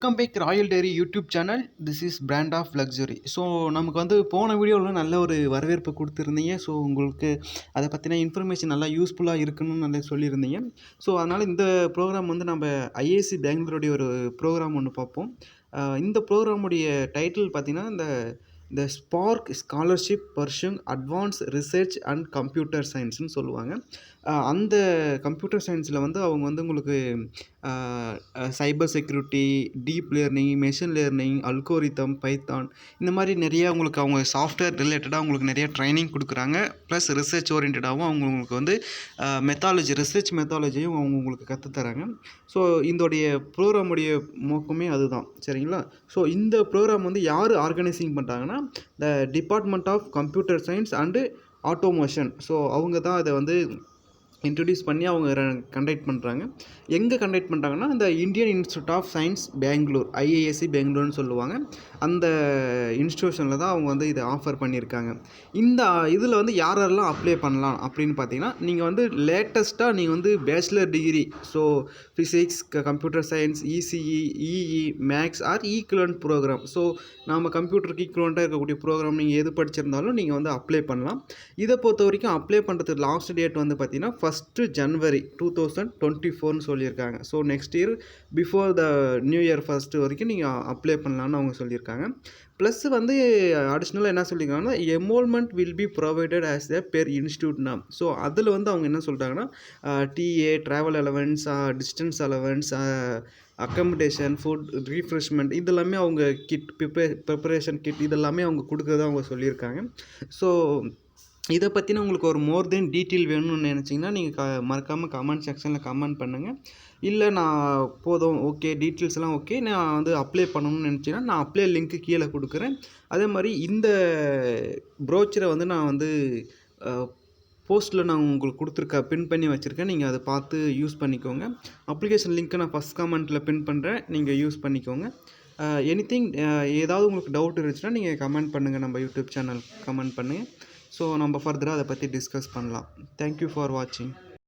Welcome back Royal Dairy YouTube channel. This is brand of luxury. So நமக்கு வந்து போன வீடியோவில் நல்ல ஒரு வரவேற்பு கொடுத்துருந்தீங்க. ஸோ உங்களுக்கு அதை பற்றின இன்ஃபர்மேஷன் நல்லா யூஸ்ஃபுல்லாக இருக்குன்னு நல்லா சொல்லியிருந்தீங்க. ஸோ அதனால் இந்த ப்ரோக்ராம் வந்து நம்ம ஐஏசி பெங்களூருடைய ஒரு ப்ரோக்ராம் ஒன்று பார்ப்போம். இந்த ப்ரோக்ராமுடைய டைட்டில் பார்த்திங்கன்னா இந்த spark scholarship pursuing advance research and computer சயின்ஸ்னு சொல்லுவாங்க. அந்த கம்ப்யூட்டர் சயின்ஸில் வந்து அவங்க வந்து உங்களுக்கு cyber security, deep learning, machine learning, algorithm, python இந்த மாதிரி நிறையா உங்களுக்கு அவங்க சாஃப்ட்வேர் ரிலேட்டடாக உங்களுக்கு நிறைய ட்ரைனிங் கொடுக்குறாங்க. ப்ளஸ் ரிசர்ச் ஓரியன்டாகவும் அவங்க உங்களுக்கு வந்து ரிசர்ச் மெத்தாலஜியும் அவங்க உங்களுக்கு கற்றுத்தராங்க. ஸோ இதோடைய ப்ரோக்ராமுடைய நோக்கமே அதுதான், சரிங்களா? ஸோ இந்த ப்ரோக்ராம் வந்து யார் ஆர்கனைசிங் பண்ணுறாங்கன்னா, the department of computer science and automation. So அவங்க தான் அதை வந்து இன்ட்ரடியூஸ் பண்ணி அவங்க கண்டக்ட் பண்ணுறாங்க. எங்கே கண்டக்ட் பண்ணுறாங்கன்னா, இந்த Indian institute of science Bangalore, IISc பெங்களூர்னு சொல்லுவாங்க. அந்த இன்ஸ்டியூஷனில் தான் அவங்க வந்து இதை ஆஃபர் பண்ணியிருக்காங்க. இந்த இதில் வந்து யாரெல்லாம் அப்ளை பண்ணலாம் அப்படின்னு பார்த்தீங்கன்னா, நீங்கள் வந்து லேட்டஸ்ட்டாக நீங்கள் வந்து bachelor degree, so physics, computer science, ECE, EE, maths or equivalent program. So நம்ம கம்ப்யூட்டருக்கு ஈக்குவலண்ட்டாக இருக்கக்கூடிய ப்ரோக்ராம் நீங்கள் எது படிச்சிருந்தாலும் நீங்கள் வந்து அப்ளை பண்ணலாம். இதை பொறுத்த வரைக்கும் அப்ளை பண்ணுறதுக்கு லாஸ்ட் டேட் வந்து பார்த்தீங்கன்னா 1st January 2024ன்னு சொல்லியிருக்காங்க. So next year before the new year first வரைக்கும் நீங்கள் அப்ளை பண்ணலான்னு அவங்க சொல்லியிருக்காங்க. ப்ளஸ் வந்து அடிஷ்னலாக என்ன சொல்லியிருக்காங்கன்னா, enrolment will be provided as a per இன்ஸ்டியூட்னா. ஸோ அதில் வந்து அவங்க என்ன சொல்லிட்டாங்கன்னா, DA, travel allowance, distance allowance, accommodation, food, refreshment இதெல்லாமே அவங்க கிட் ப்ரிப்பரேஷன் கிட் இதெல்லாமே அவங்க கொடுக்குறதா அவங்க சொல்லியிருக்காங்க. ஸோ இதை பற்றின உங்களுக்கு ஒரு மோர் தென் டீட்டெயில் வேணும்னு நினச்சிங்கன்னா நீங்கள் மறக்காமல் கமெண்ட் செக்ஷனில் கமெண்ட் பண்ணுங்கள். இல்லை நான் போதும் ஓகே டீட்டெயில்ஸ்லாம் ஓகே, நான் வந்து அப்ளை பண்ணணும்னு நினச்சிங்கன்னா நான் அப்ளை லிங்க்கு கீழே கொடுக்குறேன். அதே மாதிரி இந்த ப்ரோச்சரை வந்து நான் வந்து போஸ்ட்டில் நான் உங்களுக்கு பின் பண்ணி வச்சுருக்கேன். நீங்கள் அதை பார்த்து யூஸ் பண்ணிக்கோங்க. அப்ளிகேஷன் லிங்க்கை நான் ஃபஸ்ட் கமெண்ட்டில் பின் பண்ணுறேன், நீங்கள் யூஸ் பண்ணிக்கோங்க. எனிதிங் ஏதாவது உங்களுக்கு டவுட் இருந்துச்சுன்னா நீங்கள் கமெண்ட் பண்ணுங்கள், நம்ம யூடியூப் சேனல் கமெண்ட் பண்ணுங்கள். ஸோ நம்ம ஃபர்தராக அதை பற்றி டிஸ்கஸ் பண்ணலாம். தேங்க்யூ ஃபார் வாட்சிங்.